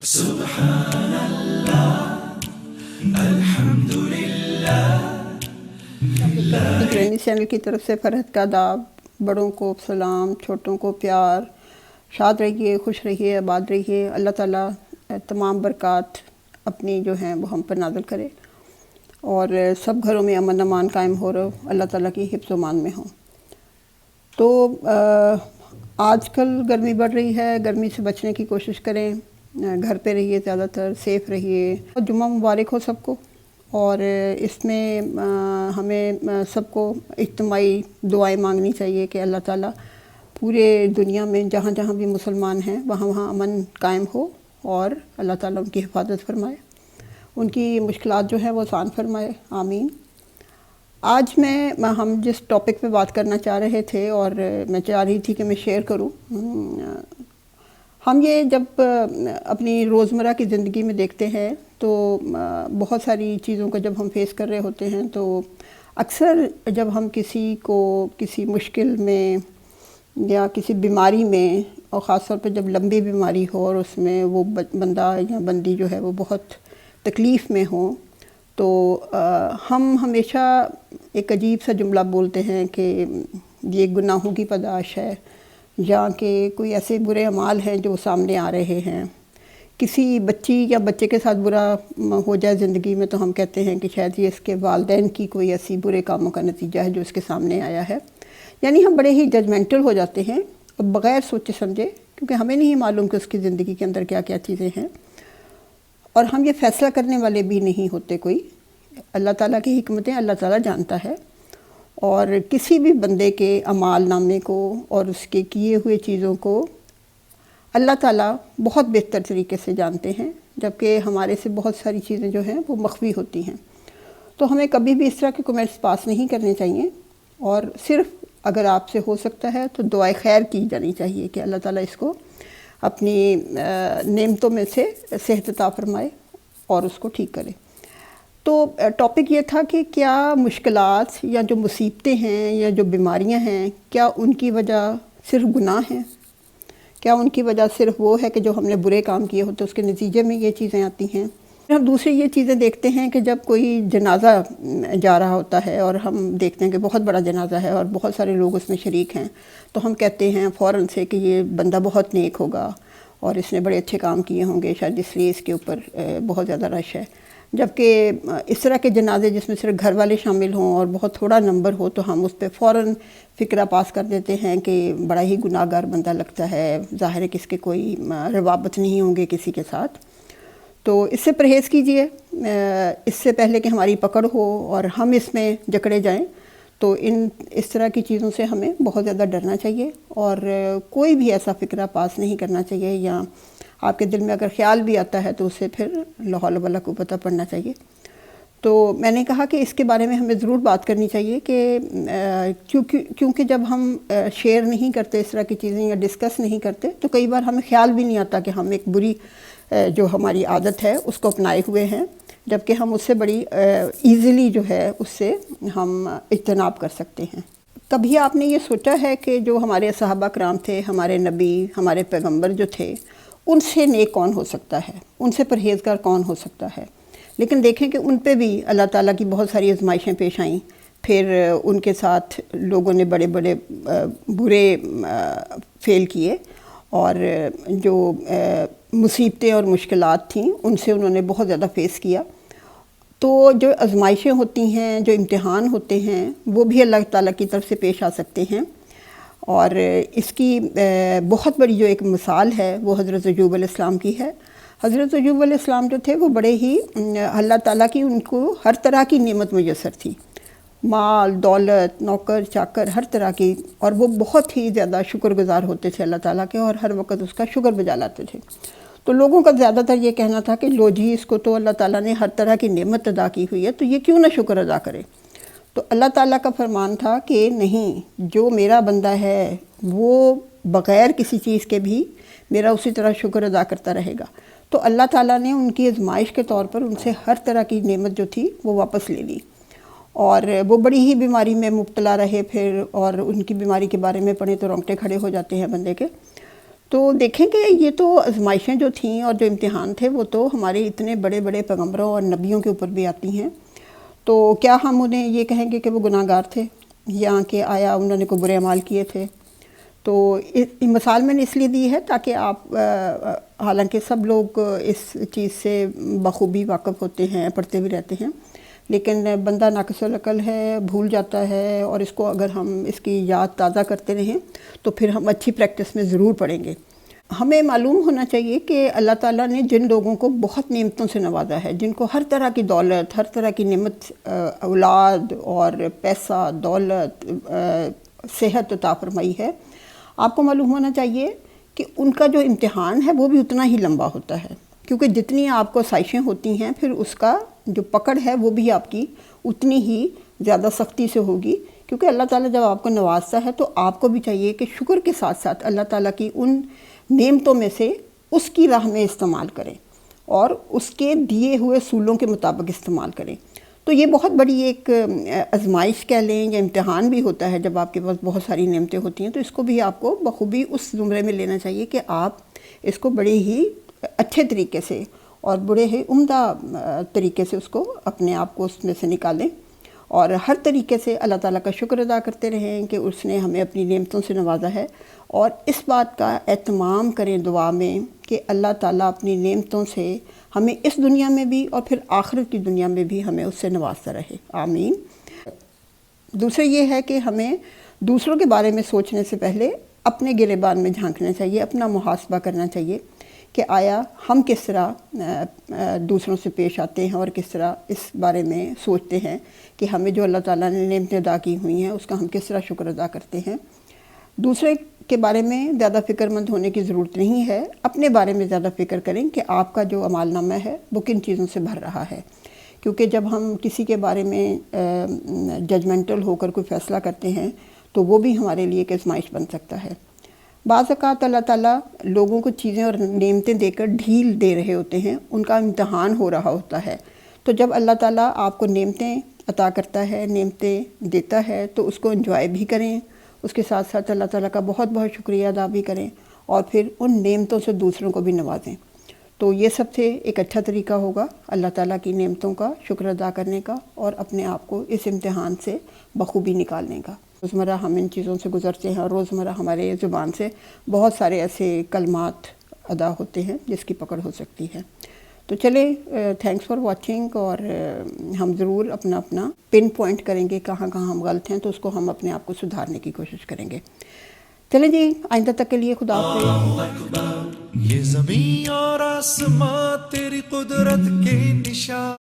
سبحان اللہ الحمدللہ۔ Training channel کی طرف سے فرحت کا آداب، بڑوں کو سلام، چھوٹوں کو پیار۔ شاد رہیے، خوش رہیے، آباد رہیے۔ اللہ تعالیٰ تمام برکات اپنی جو ہیں وہ ہم پر نازل کرے اور سب گھروں میں امن امان قائم ہو رہا، اللہ تعالیٰ کی حفظ و امان میں ہوں۔ تو آج کل گرمی بڑھ رہی ہے، گرمی سے بچنے کی کوشش کریں، گھر پہ رہیے، زیادہ تر سیف رہیے۔ جمعہ مبارک ہو سب کو، اور اس میں ہمیں سب کو اجتماعی دعائیں مانگنی چاہیے کہ اللہ تعالیٰ پورے دنیا میں جہاں جہاں بھی مسلمان ہیں وہاں وہاں امن قائم ہو، اور اللہ تعالیٰ ان کی حفاظت فرمائے، ان کی مشکلات جو ہیں وہ آسان فرمائے، آمین۔ آج ہم جس ٹاپک پہ بات کرنا چاہ رہے تھے، اور میں چاہ رہی تھی کہ میں شیئر کروں، ہم یہ جب اپنی روزمرہ کی زندگی میں دیکھتے ہیں تو بہت ساری چیزوں کو جب ہم فیس کر رہے ہوتے ہیں، تو اکثر جب ہم کسی کو کسی مشکل میں یا کسی بیماری میں، اور خاص طور پہ جب لمبی بیماری ہو اور اس میں وہ بندہ یا بندی جو ہے وہ بہت تکلیف میں ہوں، تو ہم ہمیشہ ایک عجیب سا جملہ بولتے ہیں کہ یہ گناہوں کی پاداش ہے، یا کہ کوئی ایسے برے اعمال ہیں جو سامنے آ رہے ہیں۔ کسی بچی یا بچے کے ساتھ برا ہو جائے زندگی میں تو ہم کہتے ہیں کہ شاید یہ اس کے والدین کی کوئی ایسی برے کاموں کا نتیجہ ہے جو اس کے سامنے آیا ہے۔ یعنی ہم بڑے ہی ججمنٹل ہو جاتے ہیں بغیر سوچے سمجھے، کیونکہ ہمیں نہیں معلوم کہ اس کی زندگی کے اندر کیا کیا چیزیں ہیں، اور ہم یہ فیصلہ کرنے والے بھی نہیں ہوتے کوئی۔ اللہ تعالیٰ کی حکمتیں اللہ تعالیٰ جانتا ہے، اور کسی بھی بندے کے اعمال نامے کو اور اس کے کیے ہوئے چیزوں کو اللہ تعالیٰ بہت بہتر طریقے سے جانتے ہیں، جبکہ ہمارے سے بہت ساری چیزیں جو ہیں وہ مخفی ہوتی ہیں۔ تو ہمیں کبھی بھی اس طرح کے کمنٹس پاس نہیں کرنے چاہیے، اور صرف اگر آپ سے ہو سکتا ہے تو دعائے خیر کی جانی چاہیے کہ اللہ تعالیٰ اس کو اپنی نعمتوں میں سے صحت عطا فرمائے اور اس کو ٹھیک کرے۔ تو ٹاپک یہ تھا کہ کیا مشکلات یا جو مصیبتیں ہیں یا جو بیماریاں ہیں، کیا ان کی وجہ صرف گناہ ہیں؟ کیا ان کی وجہ صرف وہ ہے کہ جو ہم نے برے کام کیے ہوتے اس کے نتیجے میں یہ چیزیں آتی ہیں؟ ہم دوسری یہ چیزیں دیکھتے ہیں کہ جب کوئی جنازہ جا رہا ہوتا ہے اور ہم دیکھتے ہیں کہ بہت بڑا جنازہ ہے اور بہت سارے لوگ اس میں شریک ہیں، تو ہم کہتے ہیں فوراً سے کہ یہ بندہ بہت نیک ہوگا اور اس نے بڑے اچھے کام کیے ہوں گے، شاید اس لیے اس کے اوپر بہت زیادہ رش ہے۔ جبکہ اس طرح کے جنازے جس میں صرف گھر والے شامل ہوں اور بہت تھوڑا نمبر ہو، تو ہم اس پہ فوراً فکرہ پاس کر دیتے ہیں کہ بڑا ہی گناہ گار بندہ لگتا ہے، ظاہر ہے کہ اس کے کوئی روابط نہیں ہوں گے کسی کے ساتھ۔ تو اس سے پرہیز کیجئے، اس سے پہلے کہ ہماری پکڑ ہو اور ہم اس میں جکڑے جائیں۔ تو اس طرح کی چیزوں سے ہمیں بہت زیادہ ڈرنا چاہیے، اور کوئی بھی ایسا فکرہ پاس نہیں کرنا چاہیے، یا آپ کے دل میں اگر خیال بھی آتا ہے تو اسے پھر لا حول ولا قوت پڑھنا چاہیے۔ تو میں نے کہا کہ اس کے بارے میں ہمیں ضرور بات کرنی چاہیے کہ کیونکہ جب ہم شیئر نہیں کرتے اس طرح کی چیزیں یا ڈسکس نہیں کرتے، تو کئی بار ہمیں خیال بھی نہیں آتا کہ ہم ایک بری جو ہماری عادت ہے اس کو اپنائے ہوئے ہیں، جبکہ ہم اس سے بڑی ایزیلی جو ہے اس سے ہم اجتناب کر سکتے ہیں۔ کبھی آپ نے یہ سوچا ہے کہ جو ہمارے صحابہ کرام تھے، ہمارے نبی، ہمارے پیغمبر جو تھے، ان سے نیک کون ہو سکتا ہے، ان سے پرہیزگار کون ہو سکتا ہے؟ لیکن دیکھیں کہ ان پہ بھی اللہ تعالیٰ کی بہت ساری آزمائشیں پیش آئیں، پھر ان کے ساتھ لوگوں نے بڑے بڑے برے فعل کیے، اور جو مصیبتیں اور مشکلات تھیں ان سے انہوں نے بہت زیادہ فیس کیا۔ تو جو آزمائشیں ہوتی ہیں، جو امتحان ہوتے ہیں، وہ بھی اللہ تعالیٰ کی طرف سے پیش آ سکتے ہیں، اور اس کی بہت بڑی جو ایک مثال ہے وہ حضرت ایوب علیہ السلام کی ہے۔ حضرت ایوب علیہ السلام جو تھے وہ بڑے ہی اللہ تعالیٰ کی ان کو ہر طرح کی نعمت میسر تھی، مال، دولت، نوکر چاکر، ہر طرح کی، اور وہ بہت ہی زیادہ شکر گزار ہوتے تھے اللہ تعالیٰ کے، اور ہر وقت اس کا شکر بجا لاتے تھے۔ تو لوگوں کا زیادہ تر یہ کہنا تھا کہ لو جی، اس کو تو اللہ تعالیٰ نے ہر طرح کی نعمت ادا کی ہوئی ہے، تو یہ کیوں نہ شکر ادا کرے؟ تو اللہ تعالیٰ کا فرمان تھا کہ نہیں، جو میرا بندہ ہے وہ بغیر کسی چیز کے بھی میرا اسی طرح شکر ادا کرتا رہے گا۔ تو اللہ تعالیٰ نے ان کی آزمائش کے طور پر ان سے ہر طرح کی نعمت جو تھی وہ واپس لے لی، اور وہ بڑی ہی بیماری میں مبتلا رہے پھر، اور ان کی بیماری کے بارے میں پڑھیں تو رونگٹے کھڑے ہو جاتے ہیں بندے کے۔ تو دیکھیں کہ یہ تو آزمائشیں جو تھیں اور جو امتحان تھے وہ تو ہمارے اتنے بڑے بڑے پیغمبروں اور نبیوں کے اوپر بھی آتی ہیں، تو کیا ہم انہیں یہ کہیں گے کہ وہ گناہ گار تھے یا کہ آیا انہوں نے کوئی برے اعمال کیے تھے؟ تو مثال میں نے اس لیے دی ہے تاکہ آپ حالانکہ سب لوگ اس چیز سے بخوبی واقف ہوتے ہیں، پڑھتے بھی رہتے ہیں، لیکن بندہ ناقص العقل ہے، بھول جاتا ہے، اور اس کو اگر ہم اس کی یاد تازہ کرتے رہیں تو پھر ہم اچھی پریکٹس میں ضرور پڑیں گے۔ ہمیں معلوم ہونا چاہیے کہ اللہ تعالیٰ نے جن لوگوں کو بہت نعمتوں سے نوازا ہے، جن کو ہر طرح کی دولت، ہر طرح کی نعمت، اولاد اور پیسہ، دولت، صحت عطا فرمائی ہے، آپ کو معلوم ہونا چاہیے کہ ان کا جو امتحان ہے وہ بھی اتنا ہی لمبا ہوتا ہے، کیونکہ جتنی آپ کو آسائشیں ہوتی ہیں پھر اس کا جو پکڑ ہے وہ بھی آپ کی اتنی ہی زیادہ سختی سے ہوگی، کیونکہ اللہ تعالیٰ جب آپ کو نوازتا ہے تو آپ کو بھی چاہیے کہ شکر کے ساتھ ساتھ اللہ تعالیٰ کی ان نعمتوں میں سے اس کی راہ میں استعمال کریں اور اس کے دیے ہوئے اصولوں کے مطابق استعمال کریں۔ تو یہ بہت بڑی ایک آزمائش کہہ لیں یا امتحان بھی ہوتا ہے جب آپ کے پاس بہت ساری نعمتیں ہوتی ہیں، تو اس کو بھی آپ کو بخوبی اس زمرے میں لینا چاہیے کہ آپ اس کو بڑے ہی اچھے طریقے سے اور بڑے ہی عمدہ طریقے سے اس کو اپنے آپ کو اس میں سے نکالیں، اور ہر طریقے سے اللہ تعالیٰ کا شکر ادا کرتے رہیں کہ اس نے ہمیں اپنی نعمتوں سے نوازا ہے، اور اس بات کا اہتمام کریں دعا میں کہ اللہ تعالیٰ اپنی نعمتوں سے ہمیں اس دنیا میں بھی اور پھر آخرت کی دنیا میں بھی ہمیں اس سے نوازتا رہے، آمین۔ دوسرا یہ ہے کہ ہمیں دوسروں کے بارے میں سوچنے سے پہلے اپنے گریبان میں جھانکنا چاہیے، اپنا محاسبہ کرنا چاہیے کہ آیا ہم کس طرح دوسروں سے پیش آتے ہیں اور کس طرح اس بارے میں سوچتے ہیں کہ ہمیں جو اللہ تعالیٰ نے نعمتیں ادا کی ہوئی ہیں اس کا ہم کس طرح شکر ادا کرتے ہیں۔ دوسرے کے بارے میں زیادہ فکر مند ہونے کی ضرورت نہیں ہے، اپنے بارے میں زیادہ فکر کریں کہ آپ کا جو اعمال نامہ ہے وہ کن چیزوں سے بھر رہا ہے، کیونکہ جب ہم کسی کے بارے میں ججمنٹل ہو کر کوئی فیصلہ کرتے ہیں تو وہ بھی ہمارے لیے ایک آزمائش بن سکتا ہے۔ بعض اوقات اللہ تعالیٰ لوگوں کو چیزیں اور نعمتیں دے کر ڈھیل دے رہے ہوتے ہیں، ان کا امتحان ہو رہا ہوتا ہے، تو جب اللہ تعالیٰ آپ کو نعمتیں عطا کرتا ہے، نعمتیں دیتا ہے، تو اس کو انجوائے بھی کریں، اس کے ساتھ ساتھ اللہ تعالیٰ کا بہت بہت شکریہ ادا بھی کریں، اور پھر ان نعمتوں سے دوسروں کو بھی نوازیں۔ تو یہ سب سے ایک اچھا طریقہ ہوگا اللہ تعالیٰ کی نعمتوں کا شکر ادا کرنے کا اور اپنے آپ کو اس امتحان سے بخوبی نکالنے کا۔ روزمرہ ہم ان چیزوں سے گزرتے ہیں، اور روزمرہ ہمارے زبان سے بہت سارے ایسے کلمات ادا ہوتے ہیں جس کی پکڑ ہو سکتی ہے۔ تو چلیں، تھینکس فار واچنگ، اور ہم ضرور اپنا پن پوائنٹ کریں گے کہاں کہاں ہم غلط ہیں، تو اس کو ہم اپنے آپ کو سدھارنے کی کوشش کریں گے۔ چلیں جی، آئندہ تک کے لیے خدا حافظ۔ یہ زمین اور آسمان تیری قدرت کے نشان